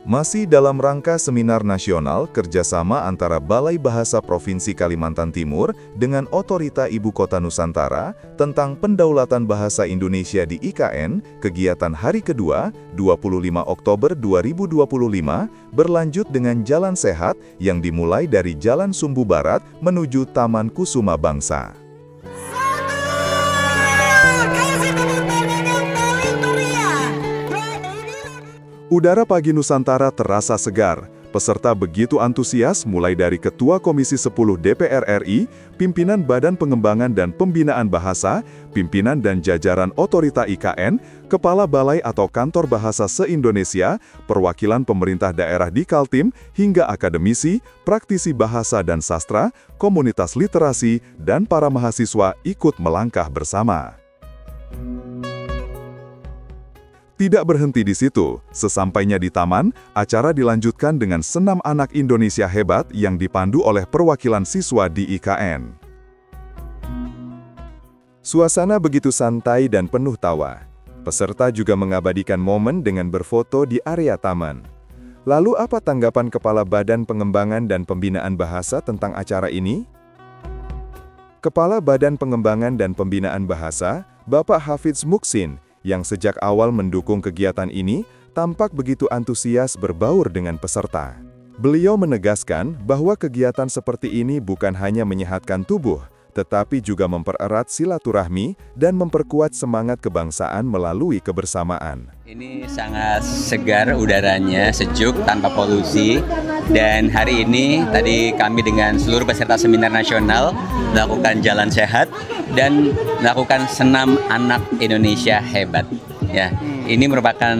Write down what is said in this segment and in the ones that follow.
Masih dalam rangka seminar nasional kerjasama antara Balai Bahasa Provinsi Kalimantan Timur dengan Otorita Ibu Kota Nusantara tentang pendaulatan bahasa Indonesia di IKN, kegiatan hari kedua, 25 Oktober 2025, berlanjut dengan jalan sehat yang dimulai dari Jalan Sumbu Barat menuju Taman Kusuma Bangsa. Udara pagi Nusantara terasa segar. Peserta begitu antusias mulai dari Ketua Komisi 10 DPR RI, Pimpinan Badan Pengembangan dan Pembinaan Bahasa, pimpinan dan jajaran Otorita IKN, Kepala Balai atau Kantor Bahasa se-Indonesia, perwakilan pemerintah daerah di Kaltim, hingga akademisi, praktisi bahasa dan sastra, komunitas literasi, dan para mahasiswa ikut melangkah bersama. Tidak berhenti di situ, sesampainya di taman, acara dilanjutkan dengan senam anak Indonesia hebat yang dipandu oleh perwakilan siswa di IKN. Suasana begitu santai dan penuh tawa. Peserta juga mengabadikan momen dengan berfoto di area taman. Lalu apa tanggapan Kepala Badan Pengembangan dan Pembinaan Bahasa tentang acara ini? Kepala Badan Pengembangan dan Pembinaan Bahasa, Bapak Hafidz Muksin, yang sejak awal mendukung kegiatan ini, tampak begitu antusias berbaur dengan peserta. Beliau menegaskan bahwa kegiatan seperti ini bukan hanya menyehatkan tubuh, tetapi juga mempererat silaturahmi dan memperkuat semangat kebangsaan melalui kebersamaan. Ini sangat segar udaranya, sejuk, tanpa polusi. Dan hari ini tadi kami dengan seluruh peserta seminar nasional melakukan jalan sehat dan melakukan senam anak Indonesia hebat. Ya, ini merupakan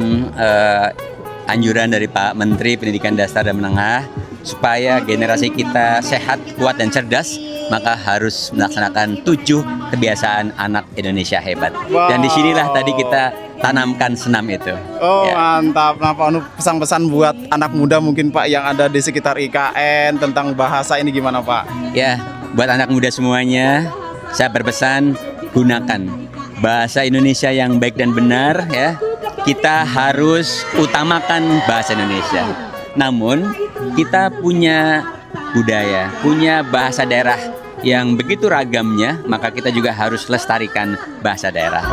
anjuran dari Pak Menteri Pendidikan Dasar dan Menengah supaya generasi kita sehat, kuat dan cerdas, maka harus melaksanakan 7 kebiasaan anak Indonesia hebat. Wow. Dan disinilah tadi kita tanamkan senam itu. Oh ya. Mantap, nah Pak, pesan-pesan buat anak muda mungkin Pak yang ada di sekitar IKN tentang bahasa ini gimana Pak? Ya, buat anak muda semuanya, saya berpesan gunakan bahasa Indonesia yang baik dan benar ya. Kita harus utamakan bahasa Indonesia. Namun kita punya budaya, punya bahasa daerah yang begitu ragamnya, maka kita juga harus lestarikan bahasa daerah.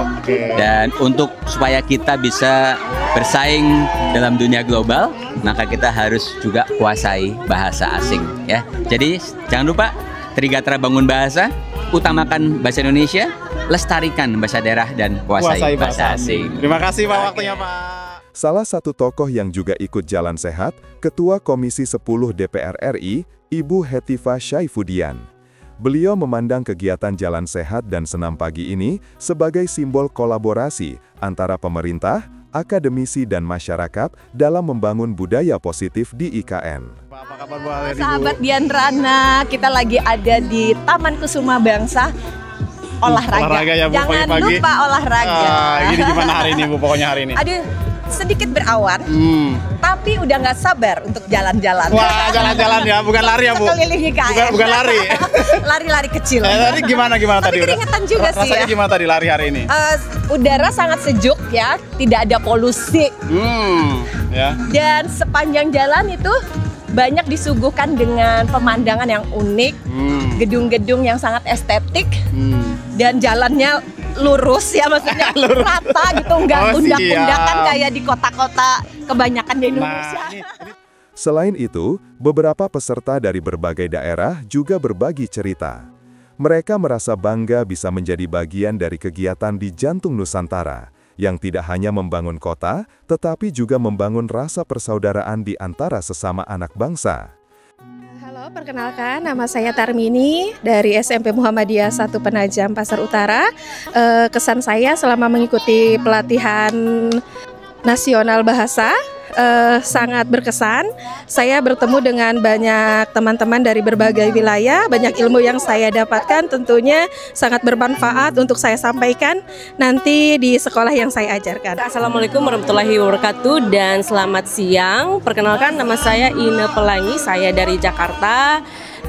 Dan untuk supaya kita bisa bersaing dalam dunia global, maka kita harus juga kuasai bahasa asing ya. Jadi jangan lupa Trigatra bangun bahasa, utamakan bahasa Indonesia, lestarikan bahasa daerah dan kuasai bahasa asing. Terima kasih Pak waktunya Pak. Salah satu tokoh yang juga ikut jalan sehat, Ketua Komisi 10 DPR RI, Ibu Hetifah Syaifudian. Beliau memandang kegiatan jalan sehat dan senam pagi ini sebagai simbol kolaborasi antara pemerintah, akademisi dan masyarakat dalam membangun budaya positif di IKN. Apa kabar Bu Aleri? Sahabat Dianrana, kita lagi ada di Taman Kusuma Bangsa. Olahraga ya, Bu, jangan pagi-pagi. Lupa olahraga. Ini gimana hari ini Bu, pokoknya hari ini? Aduh, sedikit berawan, tapi udah nggak sabar untuk jalan-jalan. Wah, jalan-jalan ya, bukan lari ya Bu? Keliling IKN. Bukan lari. Lari-lari kecil. Tadi gimana tadi udah? Keringetan juga sih rasanya ya. Gimana tadi lari hari ini? Udara sangat sejuk ya, tidak ada polusi. Ya. Dan sepanjang jalan itu banyak disuguhkan dengan pemandangan yang unik, gedung-gedung yang sangat estetik, dan jalannya lurus ya, maksudnya rata gitu, nggak undak-undakan kayak di kota-kota kebanyakan di Indonesia. Selain itu, beberapa peserta dari berbagai daerah juga berbagi cerita. Mereka merasa bangga bisa menjadi bagian dari kegiatan di jantung Nusantara, yang tidak hanya membangun kota, tetapi juga membangun rasa persaudaraan di antara sesama anak bangsa. Halo, perkenalkan nama saya Tarmini dari SMP Muhammadiyah 1 Penajam Pasar Utara. Kesan saya selama mengikuti pelatihan nasional bahasa sangat berkesan. Saya bertemu dengan banyak teman-teman dari berbagai wilayah, banyak ilmu yang saya dapatkan tentunya sangat bermanfaat untuk saya sampaikan nanti di sekolah yang saya ajarkan. Assalamualaikum warahmatullahi wabarakatuh dan selamat siang. Perkenalkan nama saya Ine Pelangi, saya dari Jakarta.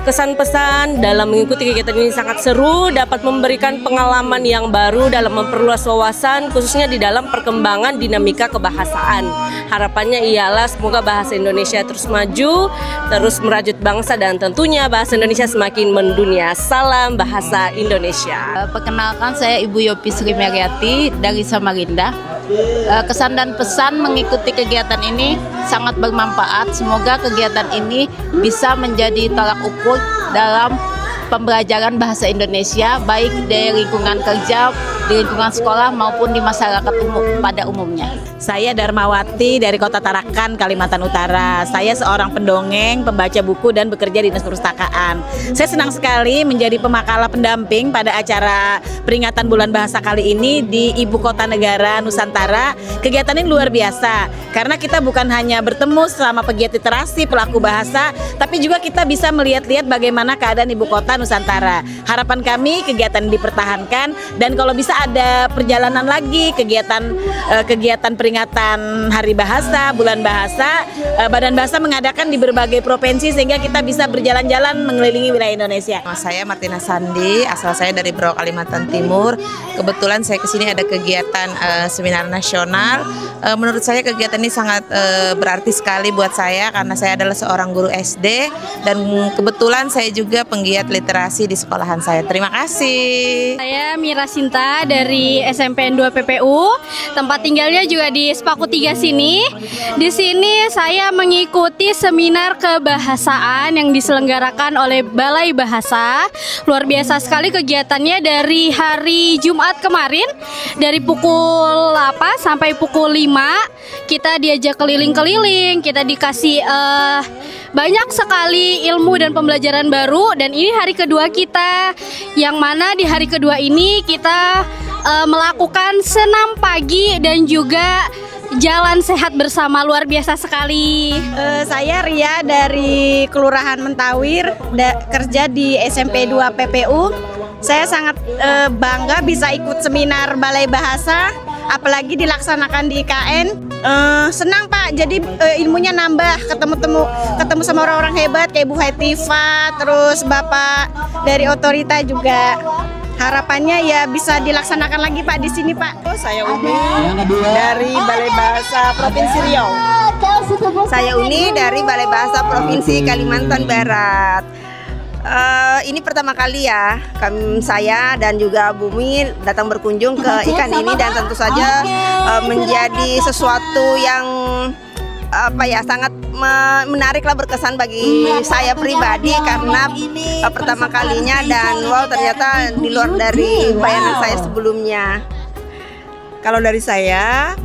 kesan pesan dalam mengikuti kegiatan ini sangat seru, dapat memberikan pengalaman yang baru dalam memperluas wawasan, khususnya di dalam perkembangan dinamika kebahasaan. Harapannya ialah semoga bahasa Indonesia terus maju, terus merajut bangsa, dan tentunya bahasa Indonesia semakin mendunia. Salam bahasa Indonesia. Perkenalkan, saya Ibu Yopi Sri Meriati dari Samarinda. Kesan dan pesan mengikuti kegiatan ini sangat bermanfaat. Semoga kegiatan ini bisa menjadi tolak ukur dalam pembelajaran bahasa Indonesia, baik di lingkungan kerja, di lingkungan sekolah maupun di masyarakat umum pada umumnya. Saya Darmawati dari Kota Tarakan, Kalimantan Utara. Saya seorang pendongeng, pembaca buku, dan bekerja di Dinas Perpustakaan. Saya senang sekali menjadi pemakalah pendamping pada acara peringatan Bulan Bahasa kali ini di Ibu Kota Negara Nusantara. Kegiatan ini luar biasa, karena kita bukan hanya bertemu sama pegiat literasi, pelaku bahasa, tapi juga kita bisa melihat-lihat bagaimana keadaan Ibu Kota Nusantara. Harapan kami kegiatan dipertahankan, dan kalau bisa ada perjalanan lagi, kegiatan peringatan Hari Bahasa, Bulan Bahasa, Badan Bahasa mengadakan di berbagai provinsi sehingga kita bisa berjalan-jalan mengelilingi wilayah Indonesia. Saya Martina Sandi, asal saya dari Brau, Kalimantan Timur. Kebetulan saya kesini ada kegiatan seminar nasional. Menurut saya kegiatan ini sangat berarti sekali buat saya karena saya adalah seorang guru SD dan kebetulan saya juga penggiat literasi di sekolahan saya. Terima kasih. Saya Mira Sinta dari SMPN 2 PPU. Tempat tinggalnya juga di Sepaku 3 sini. Di sini saya mengikuti seminar kebahasaan yang diselenggarakan oleh Balai Bahasa. Luar biasa sekali kegiatannya dari hari Jumat kemarin, dari pukul 8 sampai pukul 5. Kita diajak keliling-keliling, kita dikasih banyak sekali ilmu dan pembelajaran baru. Dan ini hari kedua kita, yang mana di hari kedua ini kita melakukan senam pagi dan juga jalan sehat bersama. Luar biasa sekali. Saya Ria dari Kelurahan Mentawir, kerja di SMP 2 PPU. Saya sangat bangga bisa ikut seminar Balai Bahasa, apalagi dilaksanakan di IKN. Senang Pak, jadi ilmunya nambah, ketemu sama orang-orang hebat kayak Bu Hetiva, terus Bapak dari Otorita juga. Harapannya ya bisa dilaksanakan lagi Pak di sini Pak. Saya Umi dari Balai Bahasa Provinsi Riau. Saya Uni dari Balai Bahasa Provinsi Kalimantan Barat. Ini pertama kali ya saya dan juga Bumi datang berkunjung ke ikan ini, dan tentu saja menjadi sesuatu yang sangat menarik lah, berkesan bagi saya pribadi karena pertama kalinya, dan wow, ternyata di luar dari bayangan saya sebelumnya. Kalau dari saya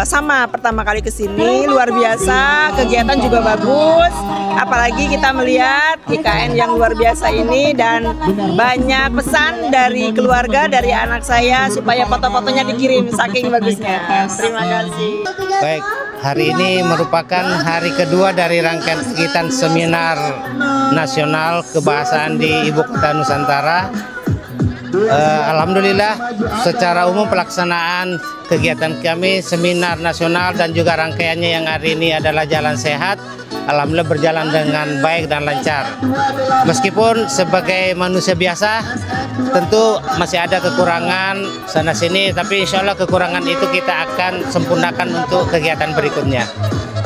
sama pertama kali kesini, luar biasa, kegiatan juga bagus, apalagi kita melihat IKN yang luar biasa ini, dan banyak pesan dari keluarga, dari anak saya supaya foto-fotonya dikirim, saking bagusnya. Terima kasih. Baik, hari ini merupakan hari kedua dari rangkaian kegiatan seminar nasional kebahasaan di Ibu Kota Nusantara. Alhamdulillah secara umum pelaksanaan kegiatan kami seminar nasional dan juga rangkaiannya yang hari ini adalah jalan sehat, alhamdulillah berjalan dengan baik dan lancar. Meskipun sebagai manusia biasa tentu masih ada kekurangan sana sini, tapi insya Allah kekurangan itu kita akan sempurnakan untuk kegiatan berikutnya.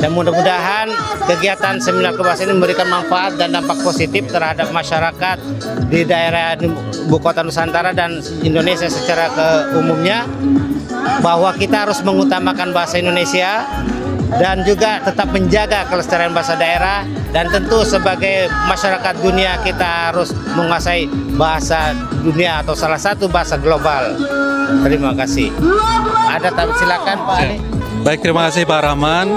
Dan mudah-mudahan kegiatan seminar kebahasaan ini memberikan manfaat dan dampak positif terhadap masyarakat di daerah Ibu Kota Nusantara dan Indonesia secara umumnya, bahwa kita harus mengutamakan bahasa Indonesia dan juga tetap menjaga kelestarian bahasa daerah, dan tentu sebagai masyarakat dunia kita harus menguasai bahasa dunia atau salah satu bahasa global. Terima kasih. Ada tamu, silakan Pak Ali. Baik, terima kasih Pak Rahman.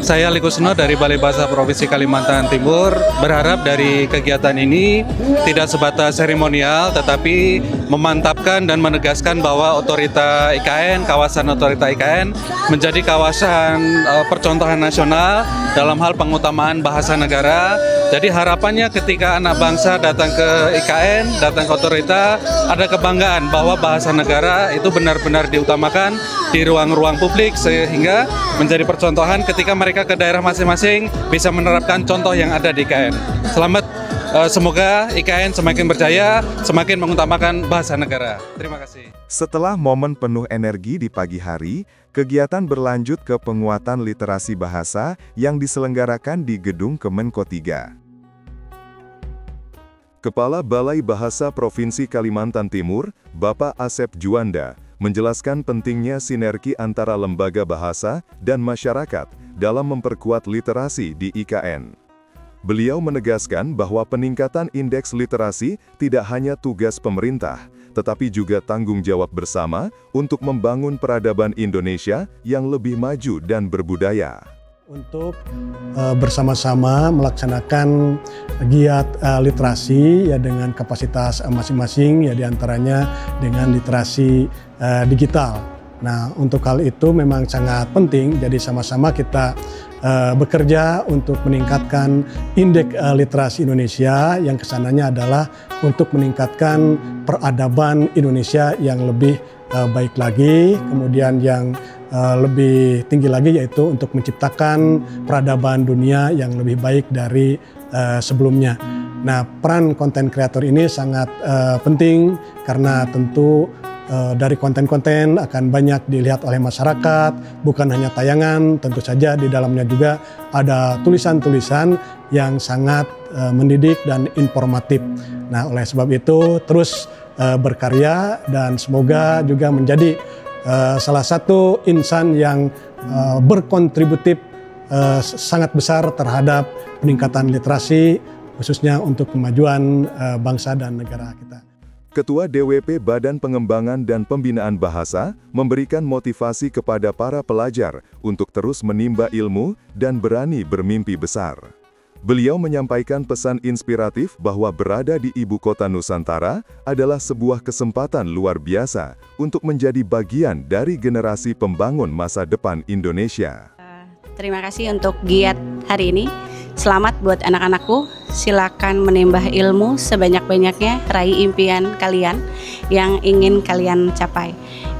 Saya Ali Kusno dari Balai Bahasa Provinsi Kalimantan Timur. Berharap dari kegiatan ini tidak sebatas seremonial, tetapi memantapkan dan menegaskan bahwa otorita IKN, kawasan otorita IKN menjadi kawasan percontohan nasional dalam hal pengutamaan bahasa negara. Jadi harapannya ketika anak bangsa datang ke IKN, datang ke otorita, ada kebanggaan bahwa bahasa negara itu benar-benar diutamakan di ruang-ruang publik, sehingga menjadi percontohan ketika mereka ke daerah masing-masing bisa menerapkan contoh yang ada di IKN. Selamat, semoga IKN semakin berjaya, semakin mengutamakan bahasa negara. Terima kasih. Setelah momen penuh energi di pagi hari, kegiatan berlanjut ke penguatan literasi bahasa yang diselenggarakan di Gedung Kemenko 3. Kepala Balai Bahasa Provinsi Kalimantan Timur, Bapak Asep Juanda, menjelaskan pentingnya sinergi antara lembaga bahasa dan masyarakat dalam memperkuat literasi di IKN. Beliau menegaskan bahwa peningkatan indeks literasi tidak hanya tugas pemerintah, tetapi juga tanggung jawab bersama untuk membangun peradaban Indonesia yang lebih maju dan berbudaya. Untuk bersama-sama melaksanakan giat literasi ya dengan kapasitas masing-masing, ya diantaranya dengan literasi digital. Nah, untuk hal itu memang sangat penting, jadi sama-sama kita bekerja untuk meningkatkan indeks literasi Indonesia yang kesananya adalah untuk meningkatkan peradaban Indonesia yang lebih baik lagi, kemudian yang lebih tinggi lagi yaitu untuk menciptakan peradaban dunia yang lebih baik dari sebelumnya. Nah, peran konten kreator ini sangat penting karena tentu dari konten-konten akan banyak dilihat oleh masyarakat, bukan hanya tayangan, tentu saja di dalamnya juga ada tulisan-tulisan yang sangat mendidik dan informatif. Nah, oleh sebab itu terus berkarya dan semoga juga menjadi salah satu insan yang berkontributif sangat besar terhadap peningkatan literasi, khususnya untuk kemajuan bangsa dan negara kita. Ketua DWP Badan Pengembangan dan Pembinaan Bahasa memberikan motivasi kepada para pelajar untuk terus menimba ilmu dan berani bermimpi besar. Beliau menyampaikan pesan inspiratif bahwa berada di ibu kota Nusantara adalah sebuah kesempatan luar biasa untuk menjadi bagian dari generasi pembangun masa depan Indonesia. Terima kasih untuk giat hari ini. Selamat buat anak-anakku, silakan menambah ilmu sebanyak-banyaknya, raih impian kalian yang ingin kalian capai.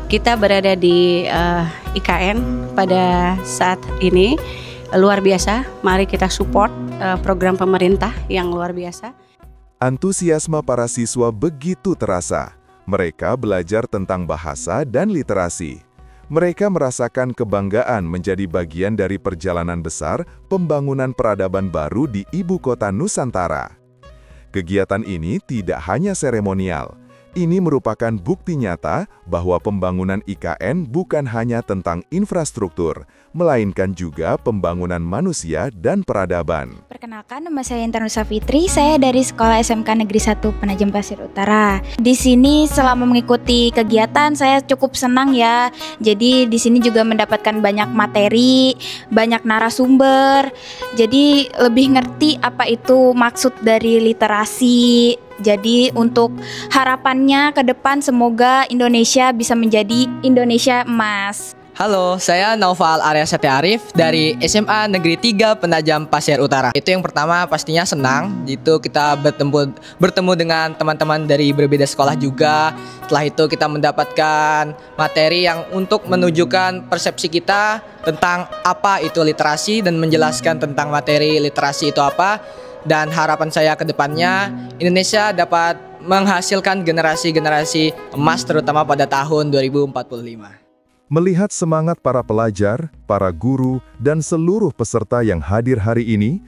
Kita berada di IKN pada saat ini, luar biasa, mari kita support program pemerintah yang luar biasa. Antusiasme para siswa begitu terasa, mereka belajar tentang bahasa dan literasi. Mereka merasakan kebanggaan menjadi bagian dari perjalanan besar pembangunan peradaban baru di ibu kota Nusantara. Kegiatan ini tidak hanya seremonial. Ini merupakan bukti nyata bahwa pembangunan IKN bukan hanya tentang infrastruktur, melainkan juga pembangunan manusia dan peradaban. Perkenalkan, nama saya Intan Nusa Fitri, saya dari Sekolah SMK Negeri 1 Penajam Pasir Utara. Di sini selama mengikuti kegiatan saya cukup senang ya. Jadi di sini juga mendapatkan banyak materi, banyak narasumber. Jadi lebih ngerti apa itu maksud dari literasi. Jadi untuk harapannya ke depan semoga Indonesia bisa menjadi Indonesia emas. Halo, saya Naufal Arya Setia Arif dari SMA Negeri 3 Penajam Pasir Utara. Itu yang pertama pastinya senang, itu kita bertemu dengan teman-teman dari berbeda sekolah juga. Setelah itu kita mendapatkan materi yang untuk menunjukkan persepsi kita tentang apa itu literasi dan menjelaskan tentang materi literasi itu apa. Dan harapan saya ke depannya Indonesia dapat menghasilkan generasi-generasi emas terutama pada tahun 2045. Melihat semangat para pelajar, para guru, dan seluruh peserta yang hadir hari ini,